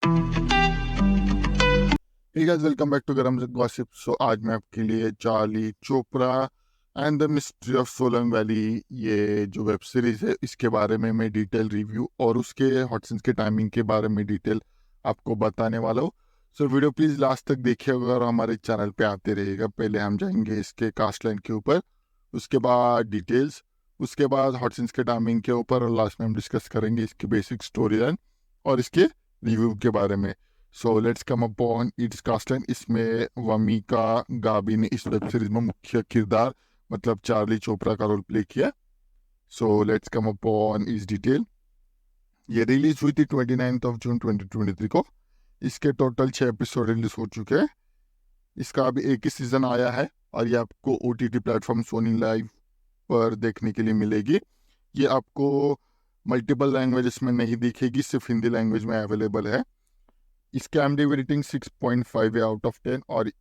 Hey guys, welcome back to Garam Gossip. So आज मैं आपके लिए Charlie Chopra and the mystery of Solang valley, ये जो वेब सीरीज है, इसके बारे में मैं डिटेल रिव्यू और उसके हॉटसन्स के टाइमिंग के बारे में डिटेल आपको बताने वाला हूँ. सो वीडियो प्लीज लास्ट तक देखिएगा और हमारे चैनल पे आते रहिएगा. पहले हम जाएंगे इसके कास्ट लाइन के ऊपर, उसके बाद डिटेल्स, उसके बाद हॉटसन्स के टाइमिंग के ऊपर, और लास्ट में हम डिस्कस करेंगे इसकी बेसिक स्टोरी लाइन और इसके रिव्यू के बारे में. So let's come upon its cast line. इसमें वमीका गाबी ने इस वेब सीरीज में मुख्य किरदार मतलब चार्ली चोपड़ा का रोल प्ले किया. सो लेट्स कम अपॉन इस डिटेल. ये रिलीज हुई थी 29 जून 2023 को. इसके टोटल 6 एपिसोड रिलीज हो चुके हैं. इसका अभी एक ही सीजन आया है और ये आपको OTT प्लेटफॉर्म सोनी लाइव पर देखने के लिए मिलेगी. ये आपको मल्टीपल लैंग्वेजेस में नहीं दिखेगी, सिर्फ हिंदी लैंग्वेज में अवेलेबल है. इसके IMDb रेटिंग 6.5 है आउट ऑफ 10 और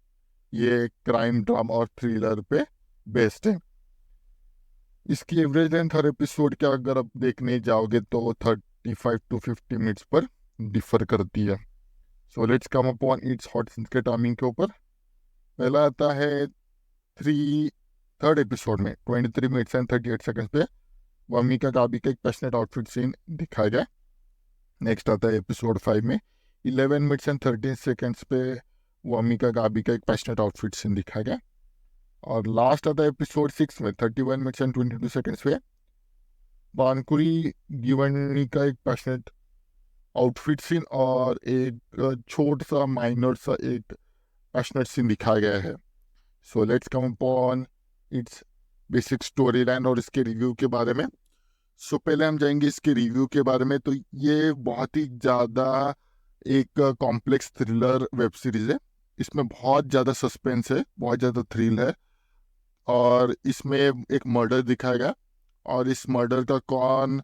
ये क्राइम ड्रामा और थ्रिलर पे बेस्ड है. इसकी एवरेज लेंथ हर एपिसोड के अगर आप देखने जाओगे तो 35 to 50 मिनट्स पर डिफर करती है. सो let's come upon it's hot के टाइमिंग के ऊपर. पहला आता है थर्ड एपिसोड में 23 मिनट्स एंड 38 सेकंड्स पे वमीका गाबी का एक पैशनेट आउटफिट सीन दिखाया गया. नेक्स्ट आता है एपिसोड 5 में 11 मिनट्स एंड 13 सेकंड्स पे वमीका गाबी का एक पैशनेट आउटफिट सीन दिखाया गया. और लास्ट आता है एपिसोड 6 में 31 मिनट्स एंड 22 सेकंड्स पे बानकुरी गिवनी का एक पैशनेट आउटफिट सीन और एक छोटा सा माइनर सा एक पैशनेट सीन दिखाया गया है. सो let's come upon it's basic story line और इसके रिव्यू के बारे में. सो पहले हम जाएंगे इसके रिव्यू के बारे में. तो ये बहुत ही ज़्यादा एक कॉम्प्लेक्स थ्रिलर वेब सीरीज है. इसमें बहुत ज़्यादा सस्पेंस है, बहुत ज़्यादा थ्रिल है और इसमें एक मर्डर दिखाया गया और इस मर्डर का कौन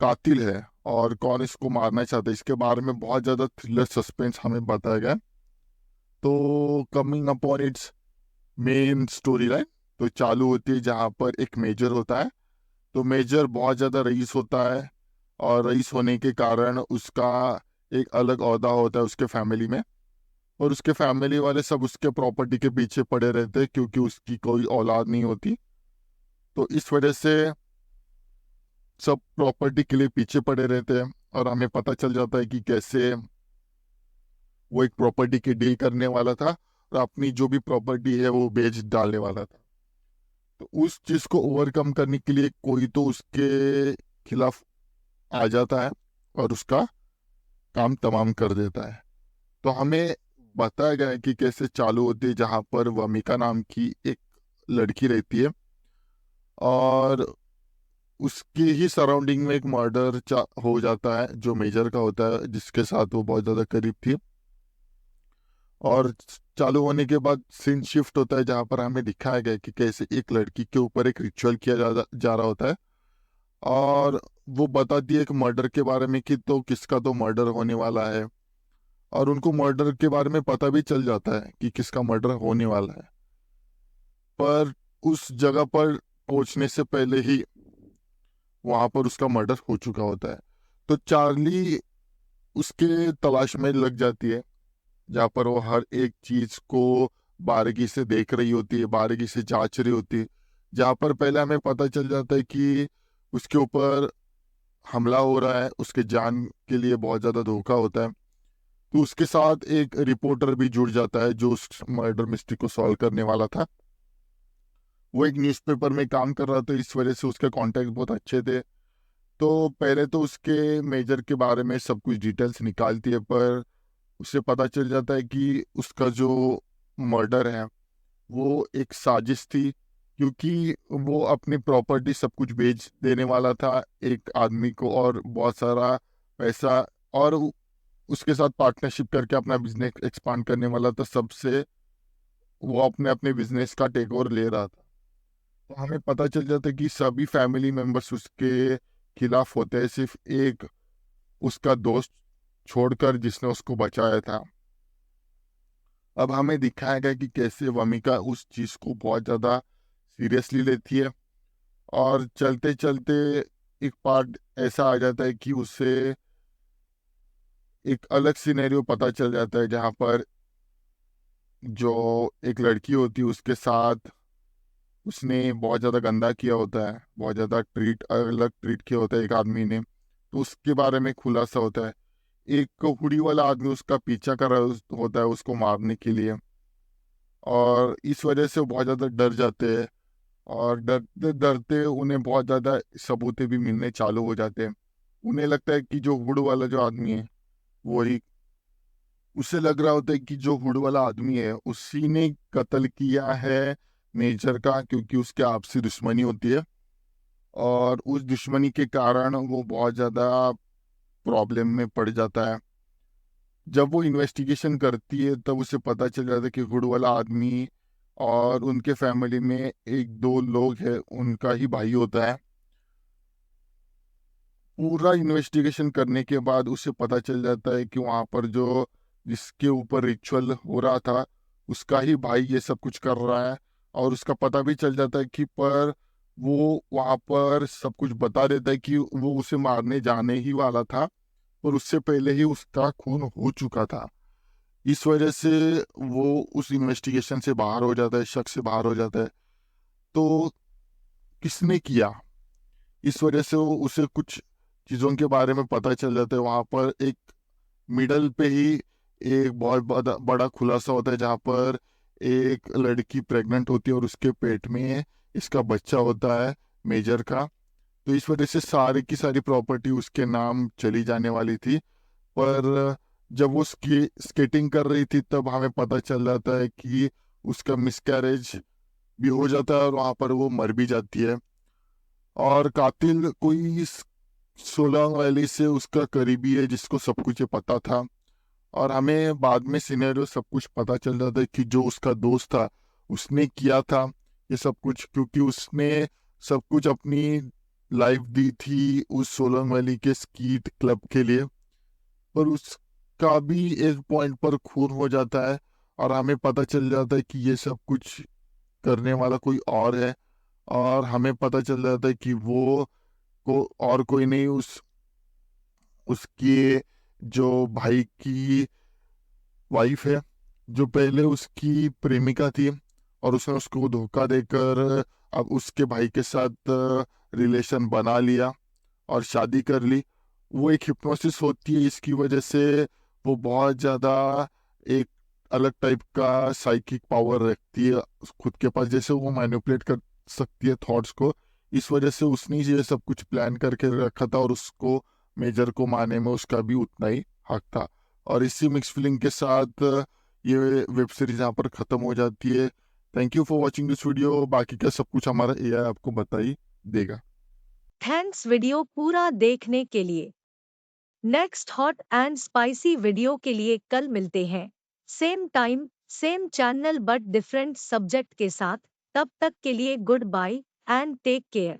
कातिल है और कौन इसको मारना चाहता है इसके बारे में बहुत ज़्यादा थ्रिलर सस्पेंस हमें बताया गया. तो coming upon its main story line, तो चालू होती है जहाँ पर एक मेजर होता है. तो मेजर बहुत ज़्यादा रईस होता है और रईस होने के कारण उसका एक अलग ओहदा होता है उसके फैमिली में और उसके फैमिली वाले सब उसके प्रॉपर्टी के पीछे पड़े रहते हैं क्योंकि उसकी कोई औलाद नहीं होती. तो इस वजह से सब प्रॉपर्टी के लिए पीछे पड़े रहते हैं और हमें पता चल जाता है कि कैसे वो एक प्रॉपर्टी की डील करने वाला था और अपनी जो भी प्रॉपर्टी है वो बेच डालने वाला था. तो उस चीज़ को ओवरकम करने के लिए कोई तो उसके खिलाफ आ जाता है और उसका काम तमाम कर देता है. तो हमें बताया गया है कि कैसे चालू होती है जहाँ पर वमिका नाम की एक लड़की रहती है और उसकी ही सराउंडिंग में एक मर्डर हो जाता है जो मेजर का होता है जिसके साथ वो बहुत ज़्यादा करीब थी. और चालू होने के बाद सीन शिफ्ट होता है जहाँ पर हमें दिखाया गया है कि कैसे एक लड़की के ऊपर एक रिचुअल किया जा रहा होता है और वो बताती है एक मर्डर के बारे में कि तो किसका तो मर्डर होने वाला है और उनको मर्डर के बारे में पता भी चल जाता है कि किसका मर्डर होने वाला है. पर उस जगह पर पहुंचने से पहले ही वहां पर उसका मर्डर हो चुका होता है. तो चार्ली उसके तलाश में लग जाती है जहाँ पर वो हर एक चीज को बारीकी से देख रही होती है, बारीकी से जांच रही होती है. जहाँ पर पहले हमें पता चल जाता है कि उसके ऊपर हमला हो रहा है, उसके जान के लिए बहुत ज्यादा धोखा होता है. तो उसके साथ एक रिपोर्टर भी जुड़ जाता है जो उस मर्डर मिस्ट्री को सॉल्व करने वाला था. वो एक न्यूज़पेपर में काम कर रहा था, इस वजह से उसके कॉन्टैक्ट बहुत अच्छे थे. तो पहले तो उसके मेजर के बारे में सब कुछ डिटेल्स निकालती है पर उसे पता चल जाता है कि उसका जो मर्डर है वो एक साजिश थी क्योंकि वो अपनी प्रॉपर्टी सब कुछ बेच देने वाला था एक आदमी को और बहुत सारा पैसा और उसके साथ पार्टनरशिप करके अपना बिजनेस एक्सपांड करने वाला था. सबसे वो अपने अपने बिजनेस का टेक ओवर ले रहा था. तो हमें पता चल जाता है कि सभी फैमिली मेंबर्स उसके खिलाफ होते हैं, सिर्फ एक उसका दोस्त छोड़कर जिसने उसको बचाया था. अब हमें दिखाया गया कि कैसे वमिका उस चीज को बहुत ज्यादा सीरियसली लेती है और चलते चलते एक पार्ट ऐसा आ जाता है कि उसे एक अलग सिनेरियो पता चल जाता है जहाँ पर जो एक लड़की होती है उसके साथ उसने बहुत ज़्यादा गंदा किया होता है, बहुत ज़्यादा अलग ट्रीट किया होता है एक आदमी ने, तो उसके बारे में खुलासा होता है। एक हुडी वाला आदमी उसका पीछा कर रहा होता है उसको मारने के लिए, और इस वजह से वो बहुत ज़्यादा डर जाते हैं, और डरते डरते उन्हें बहुत ज़्यादा सबूतें भी मिलने चालू हो जाते हैं। उन्हें लगता है कि जो हुड वाला जो आदमी है वही, उसे लग रहा होता है कि जो हुड वाला आदमी है उसी ने कत्ल किया है मेजर का, क्योंकि उसके आपसी दुश्मनी होती है, और उस दुश्मनी के कारण वो बहुत ज़्यादा प्रॉब्लम में पड़ जाता है। जब वो इन्वेस्टिगेशन करती है तब उसे पता चल जाता है कि हुड वाला आदमी और उनके फैमिली में एक दो लोग हैं, उनका ही भाई होता है। पूरा इन्वेस्टिगेशन करने के बाद उसे पता चल जाता है कि वहाँ पर जो जिसके ऊपर रिचुअल हो रहा था उसका ही भाई ये सब कुछ कर रहा है, और उसका पता भी चल जाता है कि पर वो वहाँ पर सब कुछ बता देता है कि वो उसे मारने जाने ही वाला था, और उससे पहले ही उसका खून हो चुका था। इस वजह से वो उस इन्वेस्टिगेशन से बाहर हो जाता है, शक से बाहर हो जाता है। तो किसने किया, इस वजह से वो उसे कुछ चीज़ों के बारे में पता चल जाता है। वहाँ पर एक मिडल पे ही एक बहुत बड़ा बड़ा खुलासा होता है जहाँ पर एक लड़की प्रेग्नेंट होती है और उसके पेट में इसका बच्चा होता है मेजर का। तो इस वजह से सारी की सारी प्रॉपर्टी उसके नाम चली जाने वाली थी, पर जब वो स्केटिंग कर रही थी तब हमें पता चल जाता है कि उसका मिसकैरेज भी हो जाता है और वहाँ पर वो मर भी जाती है, और कातिल कोई सोलांग वैली से उसका करीबी है जिसको सब कुछ ये पता था। और हमें बाद में सिनेरियो सब कुछ पता चल जाता है कि जो उसका दोस्त था उसने किया था ये सब कुछ, क्योंकि उसने सब कुछ अपनी लाइफ दी थी उस सोलंग वैली के स्कीट क्लब के लिए, पर उसका भी एक पॉइंट पर खून हो जाता है, और हमें पता चल जाता है कि ये सब कुछ करने वाला कोई और है, और हमें पता चल जाता है कि वो को और कोई नहीं, उसकी जो भाई की वाइफ है, जो पहले उसकी प्रेमिका थी, और उसने उसको धोखा देकर अब उसके भाई के साथ रिलेशन बना लिया और शादी कर ली। वो एक हिप्नोसिस होती है, इसकी वजह से वो बहुत ज़्यादा एक अलग टाइप का साइकिक पावर रखती है खुद के पास, जैसे वो मैनिपुलेट कर सकती है थॉट्स को। इस वजह से उसने ये सब कुछ प्लान करके रखा था, और उसको मेजर को मारने में उसका भी उतना ही हक था। और इसी मिक्स फीलिंग के साथ ये वेब सीरीज यहाँ पर ख़त्म हो जाती है। Thank you for watching this video. बाकी का सब कुछ हमारा एआई आपको बता ही देगा। थैंक्स वीडियो पूरा देखने के लिए। Next hot and spicy video के लिए कल मिलते हैं, same time same channel but different subject के साथ। तब तक के लिए goodbye and take care.